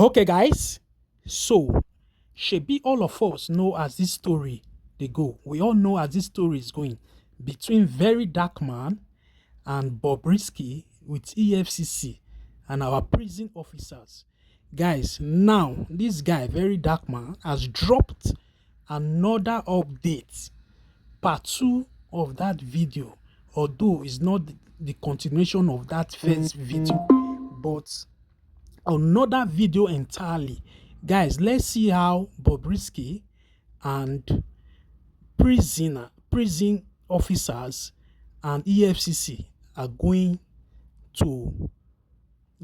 Okay, guys. So, Shebi, all of us know as this story they go. We all know as this story is going between Verydarkman and Bobrisky with EFCC and our prison officers. Guys, now this guy, Verydarkman, has dropped another update, part two of that video. Although it's not the continuation of that first video, but another video entirely. Guys, let's see how Bobrisky and prison officers and EFCC are going to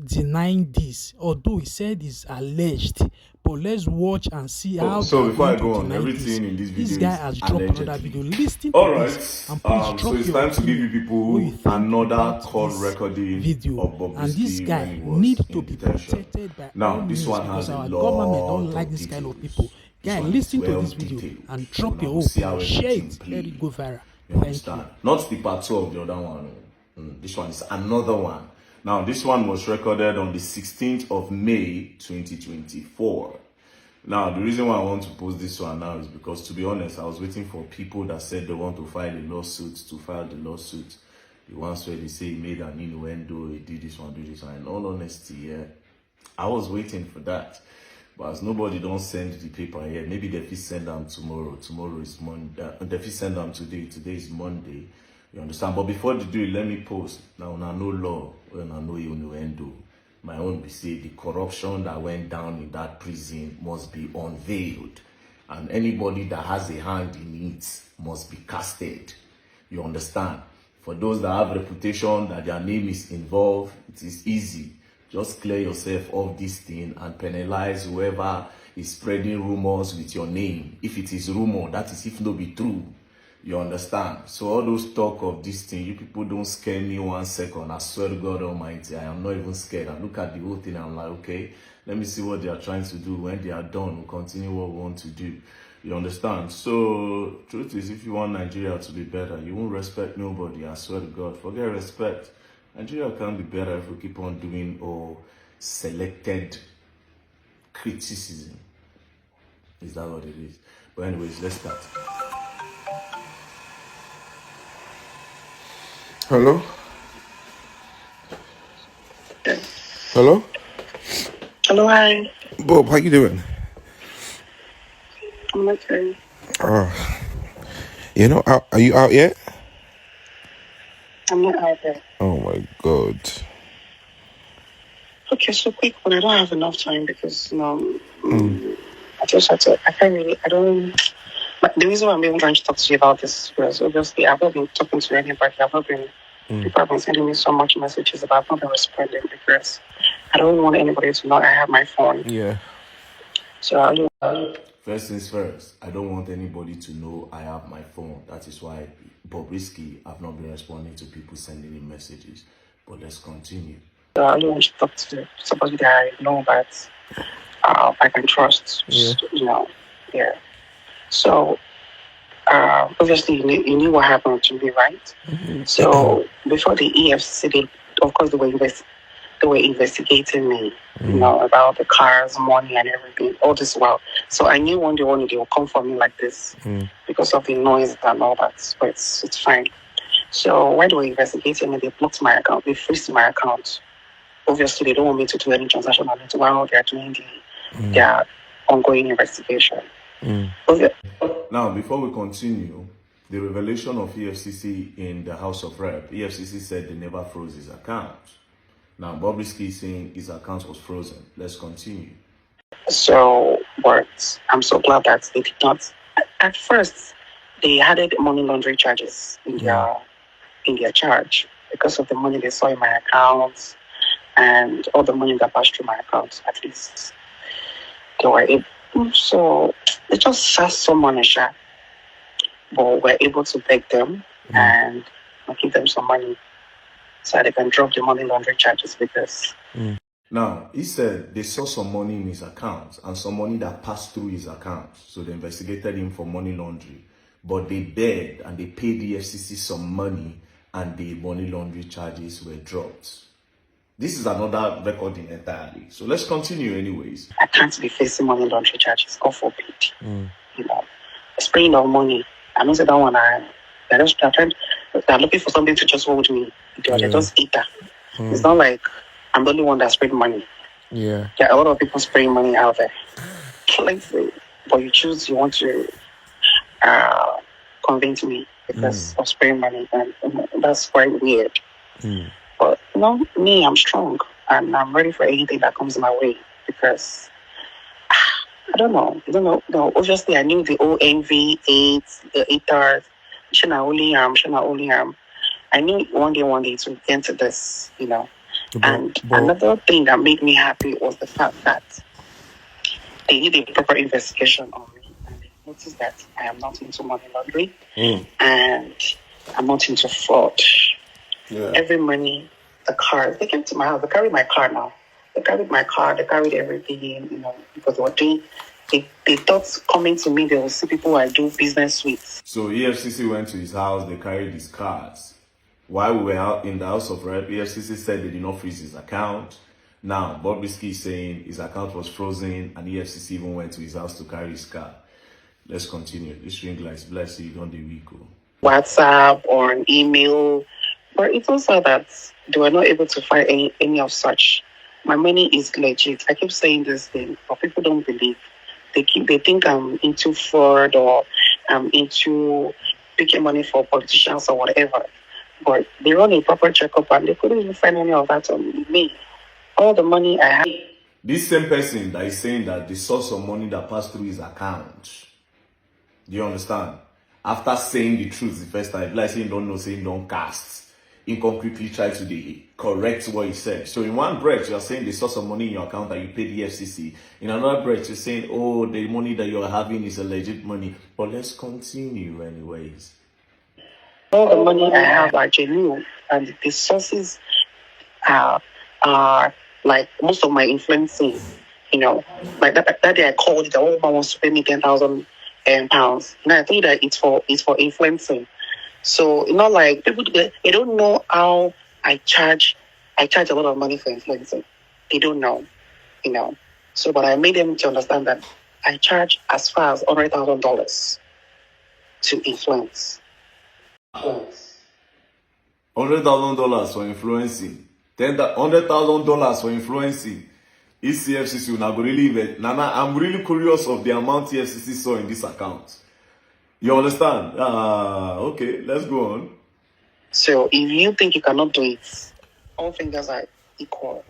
denying this, although he said it's alleged. But let's watch and see how they So are before going I to go on, deny this. everything in this This video guy is has dropped another allegedly. video. Listen All to this right. and please So drop it's your time to give you opinion, what you people think another about call this recording video. of And this Bobrisky when guy he need was to in be detention. protected by all Now, this means one because has a our government lot don't like of this kind of people. details. This Guy, one is listen to well this video detailed. and So drop now your we'll see opinion. how Share everything it. Let it go plays. viral. You Thank you. understand? Not the part two of the other one. This one is another one. Now, this one was recorded on the 16th of May, 2024. Now, the reason why I want to post this one now is because, to be honest, I was waiting for people that said they want to file a lawsuit to file the lawsuit. The ones where they say he made an innuendo, he did this one, do this one. In all honesty, yeah, I was waiting for that. But as nobody don't send the paper yet, maybe they will send them tomorrow. Tomorrow is Monday. They will send them today. Today is Monday. You understand? But before they do it, let me post. Now, I know law, when I know innuendo. My own be say the corruption that went down in that prison must be unveiled, and anybody that has a hand in it must be casted. You understand? For those that have reputation that their name is involved, it is easy. Just clear yourself of this thing and penalize whoever is spreading rumors with your name. If it is rumor, that is if no be true. You understand? So all those talk of this thing, you people don't scare me 1 second. I swear to God Almighty, I am not even scared. I look at the whole thing and I'm like, okay, let me see what they are trying to do. When they are done, we'll continue what we want to do. You understand? So truth is, if you want Nigeria to be better, you won't respect nobody. I swear to God, forget respect. Nigeria can't be better if we keep on doing all selected criticism. Is that what it is? But anyways, let's start. Hello? Hello? Hello, hi. Bob, how you doing? I'm okay. Are you out yet? I'm not out there. Oh my God. Okay, so quick one. I don't have enough time because I just had to. I can't really. I don't. But the reason why I'm even trying to talk to you about this is because obviously I've not been talking to anybody. I've not been. People have been sending me so much messages about I've not been responding because I don't want anybody to know I have my phone. Yeah. So First things first, I don't want anybody to know I have my phone. That is why Bobrisky have not been responding to people sending me messages. But let's continue. I only want to talk to somebody that I know that I can trust. Yeah. Yeah. So obviously you knew what happened to me, right? So before the EFCC, of course they were investigating me, about the cars, money, and everything. All this while, so I knew one day they will come for me like this because of the noise and all that. But it's fine. So while they were investigating me, they blocked my account. They froze my account. Obviously, they don't want me to do any transaction on it while they're doing their ongoing investigation. Okay. Now, before we continue, the revelation of EFCC in the House of Rep, EFCC said they never froze his account. Now, Bobrisky is saying his account was frozen. Let's continue. So, but I'm so glad that they did not. At first, they added money laundering charges in their charge because of the money they saw in my account and all the money that passed through my account. At least they were able. So they just asked some money, but we're able to beg them and give them some money so they can drop the money laundering charges because. Now, he said they saw some money in his account and some money that passed through his account. So they investigated him for money laundering. But they begged and they paid the FCC some money and the money laundering charges were dropped. This is another recording entirely. So let's continue anyways. I can't be facing money laundering charges. God forbid. You know, spraying of money. I know that one. They're looking for something to just hold me. They're just eat that. It's not like I'm the only one that sprayed money. Yeah. There are a lot of people spraying money out there. But you want to convince me because of spraying money, and that's quite weird. But me, I'm strong and I'm ready for anything that comes my way because I don't know. No, obviously, I knew the ONV, AIDS, the ATARs, Shana only am. I knew one day to get to this, And another thing that made me happy was the fact that they did a proper investigation on me and they noticed that I am not into money laundering and I'm not into fraud. Yeah. Every money, the car, they came to my house, they carried my car now. They carried my car, they carried everything, because they were doing, they thought coming to me, they will see people I do business with. So EFCC went to his house, they carried his cars. While we were out in the House of Rep, EFCC said they did not freeze his account. Now, Bobrisky is saying his account was frozen and EFCC even went to his house to carry his car. Let's continue. This ring lights, bless you, don't be weak. WhatsApp or an email. But it's also that they were not able to find any of such. My money is legit. I keep saying this thing, but people don't believe. They think I'm into fraud or I'm into picking money for politicians or whatever. But they run a proper checkup and they couldn't even find any of that on me. All the money I have. This same person that is saying that the source of money that passed through his account. Do you understand? After saying the truth the first time, like saying don't know, saying don't cast. Incompletely try to correct what he said. So in one breath, you're saying the source of money in your account that you paid the FCC. In another breath, you're saying, oh, the money that you're having is a legit money. But let's continue anyways. All the money I have are genuine, and the sources are like most of my influencing. Like that day I called, the old man wants to pay me 10,000 pounds. And I think that it's for influencing. So like people, they don't know how I charge a lot of money for influencing. They don't know, So, but I made them to understand that I charge as far as $100,000 to influence. $100,000 for influencing. $100,000 for influencing. ECFCC will not go really invest. Nana, I'm really curious of the amount EFCC saw in this account. You understand? Okay, let's go on. So if you think you cannot do it, all fingers are equal.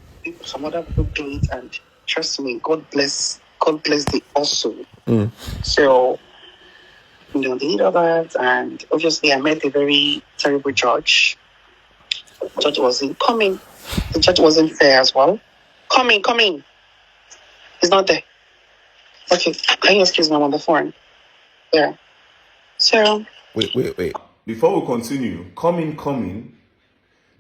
Some other people do it, and trust me, God bless the also. So they did all that, and obviously I met a very terrible judge. The judge wasn't coming. The judge wasn't fair as well. Coming. He's not there. Okay, can you excuse me? I'm on the phone. Yeah. So wait. Before we continue, coming.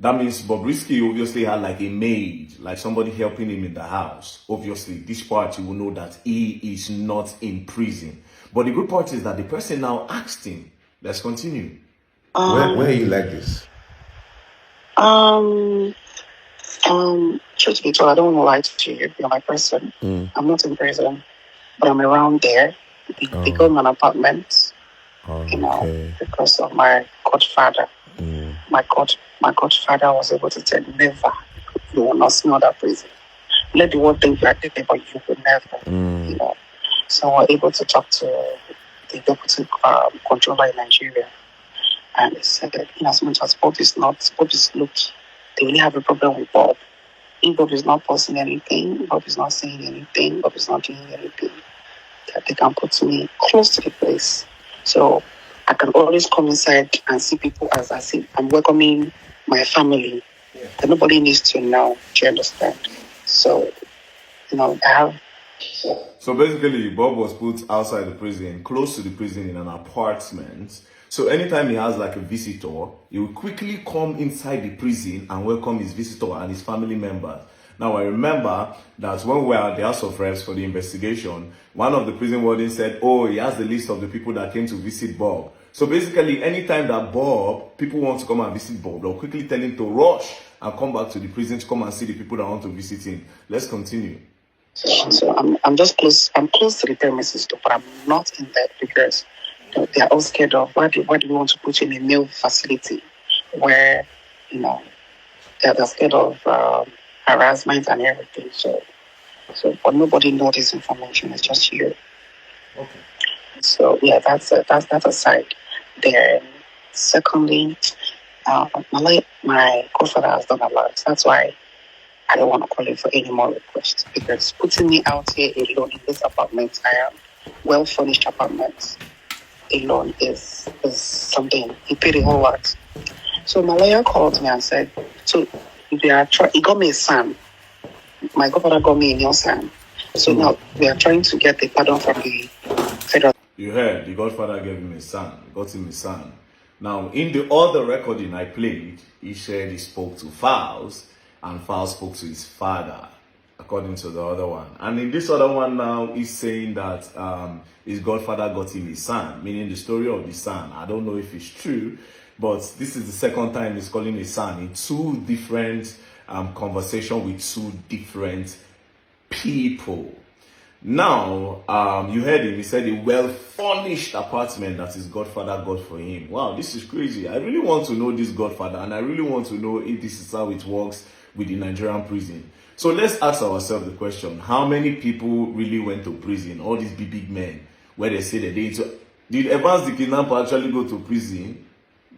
That means Bobrisky obviously had like a maid, like somebody helping him in the house. Obviously, this part you will know that he is not in prison. But the good part is that the person now asked him. Let's continue. Where are you like this? Truth be told, I don't want to lie to you. You're my person. I'm not in prison, but I'm around there. They got me an apartment. Because of my godfather. My godfather was able to tell never, you will not smell that prison. Let the world think you are dead, but you will never. So we're able to talk to the deputy controller in Nigeria, and he said that in as much as Bob is looked, they really have a problem with Bob. If Bob is not posting anything, Bob is not saying anything, Bob is not doing anything, that they can put me close to the place. So I can always come inside and see people as I see I'm welcoming my family. That nobody needs to know. Do you understand? So, I have. So basically, Bob was put outside the prison, close to the prison in an apartment. So anytime he has like a visitor, he will quickly come inside the prison and welcome his visitor and his family members. Now, I remember that when we were at the House of Reps for the investigation, one of the prison wardens said, oh, he has the list of the people that came to visit Bob. So basically, anytime that people want to come and visit Bob, they'll quickly tell him to rush and come back to the prison to come and see the people that want to visit him. Let's continue. So I'm just close. I'm close to the premises, too, but I'm not in there because they are all scared of why do we want to put you in a male facility where they're scared of harassment and everything. So but nobody knows this information. It's just you. Okay. So yeah, that's aside. Then secondly, my godfather has done a lot. That's why I don't want to call him for any more requests because putting me out here alone in this apartment, I am well furnished apartment alone is something. He paid a whole lot. So my lawyer called me and said, so he got me a son. My godfather got me a new son. So now we are trying to get the pardon from the federal. You heard the godfather gave him a son, got him a son. Now, in the other recording I played, he said he spoke to Fowles, and Fowles spoke to his father, according to the other one. And in this other one now, he's saying that his godfather got him a son, meaning the story of the son. I don't know if it's true, but this is the second time he's calling a son in two different conversations with two different people. Now, you heard him. He said a well-furnished apartment that his godfather got for him. Wow, this is crazy. I really want to know this godfather, and I really want to know if this is how it works with the Nigerian prison. So let's ask ourselves the question: how many people really went to prison? All these big men, where they say that did Evans the kidnapper actually go to prison?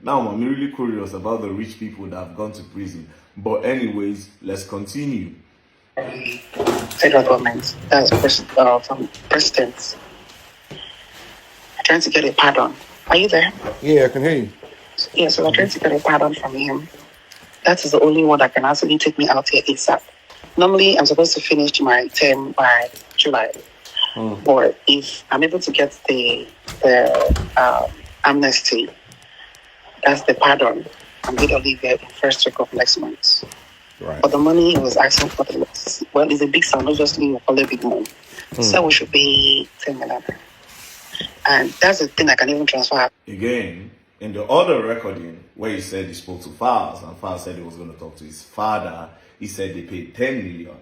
Now I'm really curious about the rich people that have gone to prison. But anyways, let's continue. Federal government, that's from presidents, trying to get a pardon. Are you there? Yeah, I can hear you. Yeah, so we're trying to get a pardon from him. That is the only one that can actually take me out here ASAP. Normally, I'm supposed to finish my term by July. But if I'm able to get the amnesty, that's the pardon, I'm going to leave here in first week of next month. Right. But the money he was asking for, it's a big sum, obviously, we'll call it big money. So we should pay 10 million. And that's the thing I can even transfer. Again, in the other recording, where he said he spoke to Fowles, and Fowles said he was going to talk to his father, he said they paid 10 million.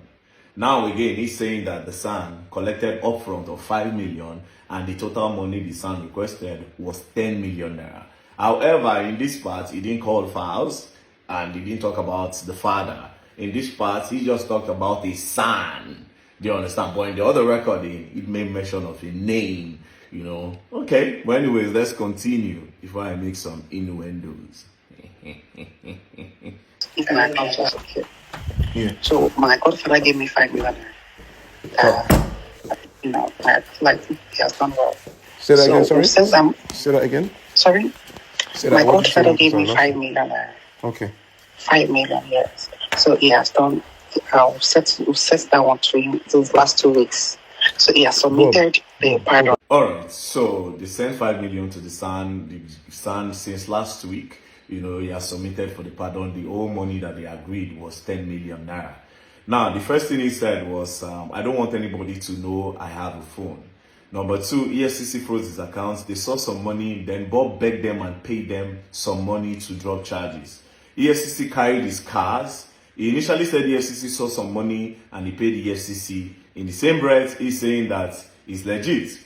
Now again, he's saying that the son collected upfront of 5 million, and the total money the son requested was 10 million naira. However, in this part, he didn't call Fowles, and he didn't talk about the father. In this part, he just talked about his son. Do you understand? But in the other recording, it made mention of a name, Okay, but anyways, let's continue before I make some innuendos. Yeah. So my godfather gave me 5 million. I feel like he has done well. Say that again, sorry? Say that again? Sorry? My godfather gave me 5 million. Okay. 5 million, yes. So he has done, we've set that one to him those last 2 weeks. So he has submitted the pardon. Alright, so they sent 5 million to the son. The son, since last week, he has submitted for the pardon. The whole money that they agreed was 10 million naira. Now, the first thing he said was, I don't want anybody to know I have a phone. Number two, EFCC froze his accounts. They saw some money, then Bob begged them and paid them some money to drop charges. EFCC carried his cars. He initially said EFCC saw some money and he paid EFCC. In the same breath, he's saying that it's legit.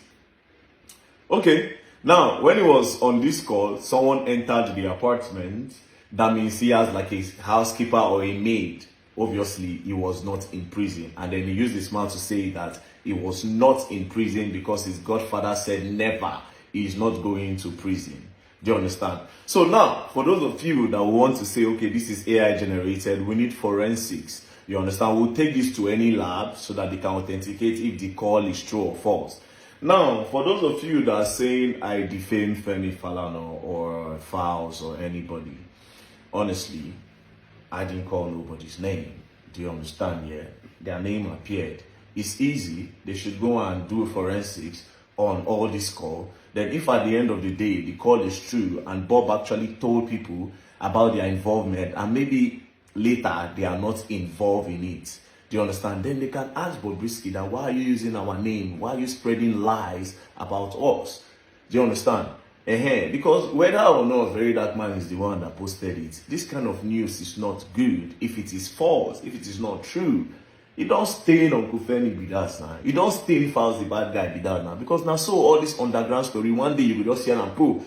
Okay, now, when he was on this call, someone entered the apartment. That means he has like a housekeeper or a maid. Obviously, he was not in prison. And then he used his mouth to say that he was not in prison because his godfather said never, he is not going to prison. Do you understand? So now, for those of you that want to say, okay, this is AI generated, we need forensics. You understand? We'll take this to any lab so that they can authenticate if the call is true or false. Now, for those of you that are saying I defame Femi Falana or Fowles or anybody, honestly, I didn't call nobody's name. Do you understand? Yeah, their name appeared. It's easy. They should go and do forensics on all this call. Then if at the end of the day, the call is true and Bob actually told people about their involvement and maybe later they are not involved in it, do you understand? Then they can ask Bobrisky that why are you using our name? Why are you spreading lies about us? Do you understand? Because whether or not Verydarkman is the one that posted it, this kind of news is not good if it is false, if it is not true. You don't stain Uncle Femi be that now. You don't stain Fowls the bad guy be that now. Because now so all this underground story, one day you will just hear and prove,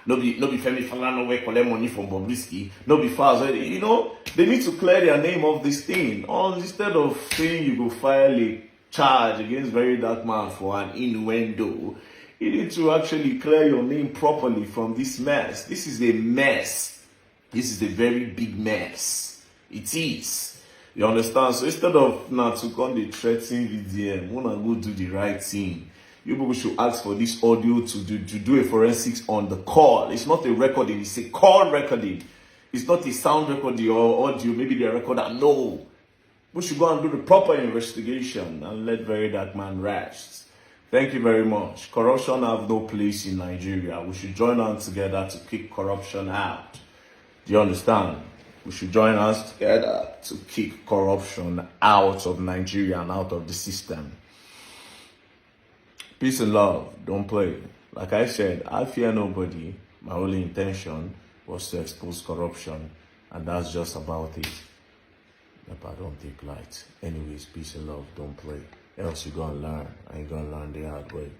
no be Femi Falana where collect money from Bobrisky, no be Fowls. You know, they need to clear their name of this thing. Instead of saying you go file a charge against Verydarkman for an innuendo, you need to actually clear your name properly from this mess. This is a mess. This is a very big mess. It is. You understand? So instead of now to come the threatening VDM, wanna go do the right thing. You people should ask for this audio to do a forensics on the call. It's not a recording, it's a call recording. It's not a sound recording or audio, maybe the recorder. No. We should go and do the proper investigation and let Verydarkman rest. Thank you very much. Corruption have no place in Nigeria. We should join hands together to kick corruption out. Do you understand? We should join us together to kick corruption out of Nigeria and out of the system. Peace and love. Don't play. Like I said, I fear nobody. My only intention was to expose corruption, and that's just about it. But I don't take light. Anyways, peace and love. Don't play. Else you're gonna learn. I ain't gonna learn the hard way.